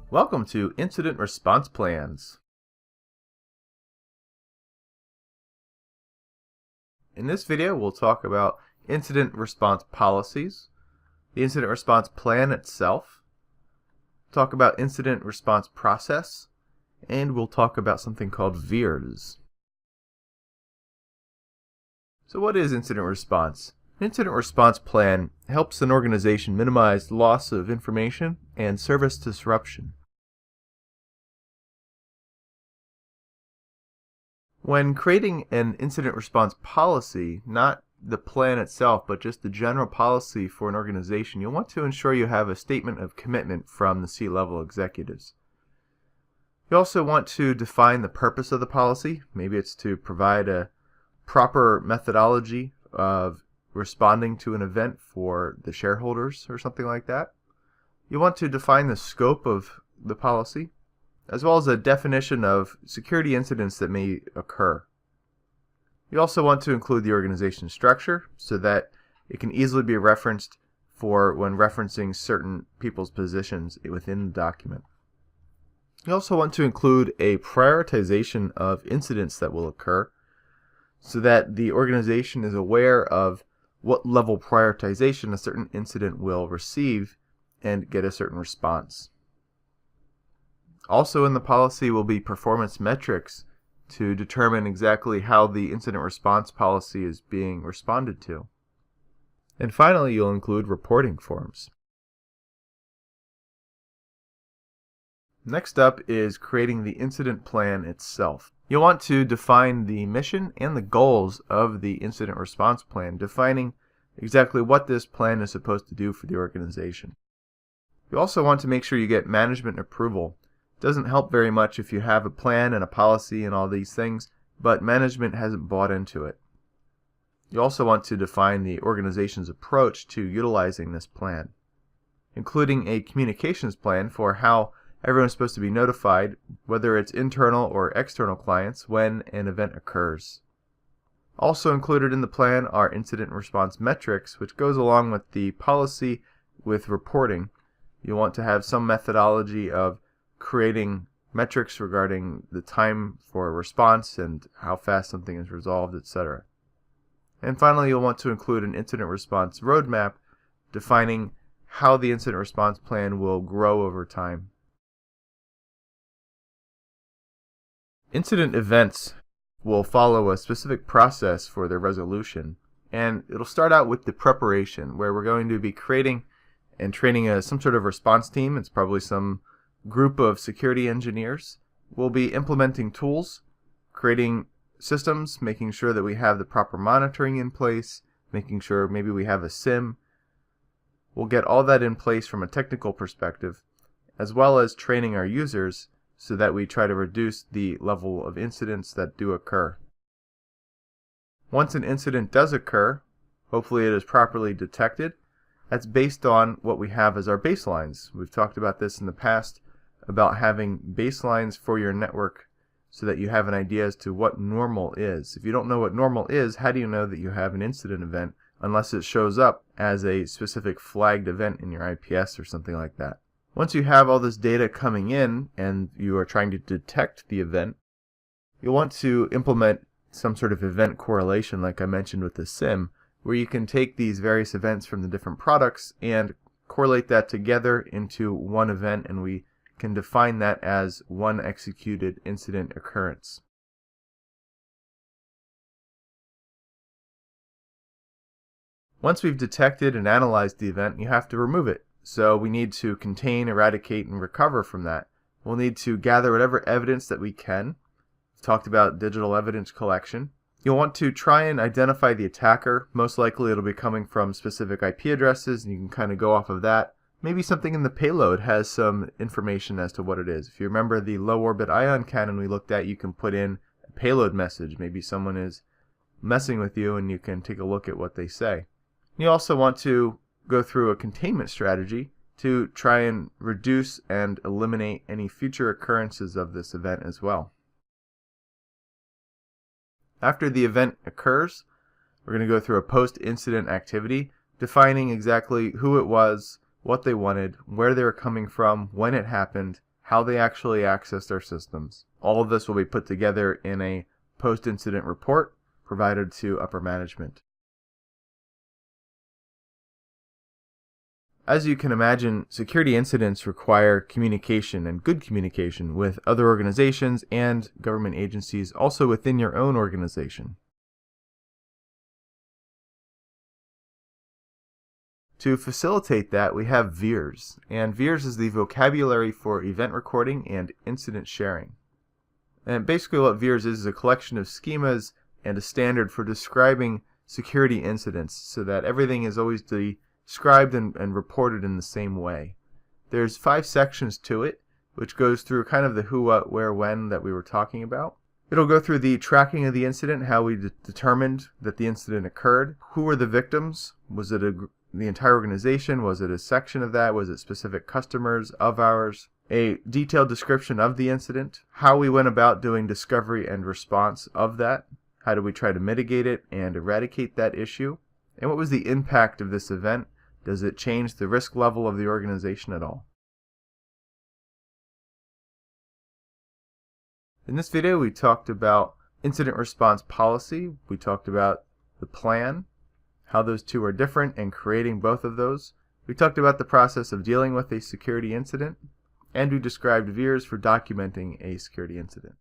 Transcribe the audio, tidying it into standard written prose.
Welcome to Incident Response Plans. In this video, we'll talk about incident response policies, the incident response plan itself, talk about incident response process, and we'll talk about something called VIRs. So what is incident response? An incident response plan helps an organization minimize loss of information and service disruption. When creating an incident response policy, not the plan itself, but just the general policy for an organization, you'll want to ensure you have a statement of commitment from the C-level executives. You also want to define the purpose of the policy. Maybe it's to provide a proper methodology of responding to an event for the shareholders or something like that. You want to define the scope of the policy, as well as a definition of security incidents that may occur. You also want to include the organization structure so that it can easily be referenced for when referencing certain people's positions within the document. You also want to include a prioritization of incidents that will occur so that the organization is aware of what level prioritization a certain incident will receive and get a certain response. Also in the policy will be performance metrics to determine exactly how the incident response policy is being responded to. And finally, you'll include reporting forms. Next up is creating the incident plan itself. You'll want to define the mission and the goals of the incident response plan, defining exactly what this plan is supposed to do for the organization. You also want to make sure you get management approval. Doesn't help very much if you have a plan and a policy and all these things, but management hasn't bought into it. You also want to define the organization's approach to utilizing this plan, including a communications plan for how everyone's supposed to be notified, whether it's internal or external clients, when an event occurs. Also included in the plan are incident response metrics, which goes along with the policy with reporting. You want to have some methodology of creating metrics regarding the time for a response and how fast something is resolved, etc. And finally, you'll want to include an incident response roadmap defining how the incident response plan will grow over time. Incident events will follow a specific process for their resolution, and it'll start out with the preparation, where we're going to be creating and training some sort of response team. It's probably some group of security engineers. We'll be implementing tools, creating systems, making sure that we have the proper monitoring in place, making sure maybe we have a SIM. We'll get all that in place from a technical perspective, as well as training our users so that we try to reduce the level of incidents that do occur. Once an incident does occur, hopefully it is properly detected. That's based on what we have as our baselines. We've talked about this in the past, about having baselines for your network so that you have an idea as to what normal is. If you don't know what normal is, how do you know that you have an incident event unless it shows up as a specific flagged event in your IPS or something like that? Once you have all this data coming in and you are trying to detect the event, you'll want to implement some sort of event correlation like I mentioned with the SIM, where you can take these various events from the different products and correlate that together into one event, and we can define that as one executed incident occurrence. Once we've detected and analyzed the event, you have to remove it. So we need to contain, eradicate, and recover from that. We'll need to gather whatever evidence that we can. We've talked about digital evidence collection. You'll want to try and identify the attacker. Most likely it'll be coming from specific IP addresses, and you can kind of go off of that. Maybe something in the payload has some information as to what it is. If you remember the low orbit ion cannon we looked at, you can put in a payload message. Maybe someone is messing with you and you can take a look at what they say. You also want to go through a containment strategy to try and reduce and eliminate any future occurrences of this event as well. After the event occurs, we're going to go through a post-incident activity, defining exactly who it was, what they wanted, where they were coming from, when it happened, how they actually accessed our systems. All of this will be put together in a post-incident report provided to upper management. As you can imagine, security incidents require communication and good communication with other organizations and government agencies, also within your own organization. To facilitate that, we have VEERS, and VEERS is the vocabulary for event recording and incident sharing. And basically what VEERS is a collection of schemas and a standard for describing security incidents so that everything is always described and reported in the same way. There's 5 sections to it, which goes through kind of the who, what, where, when that we were talking about. It'll go through the tracking of the incident, how we determined that the incident occurred, who were the victims, was it the entire organization, was it a section of that, was it specific customers of ours, a detailed description of the incident, how we went about doing discovery and response of that, how did we try to mitigate it and eradicate that issue, and what was the impact of this event. Does it change the risk level of the organization at all? In this video, we talked about incident response policy, we talked about the plan, how those two are different and creating both of those. We talked about the process of dealing with a security incident, and we described VEERS for documenting a security incident.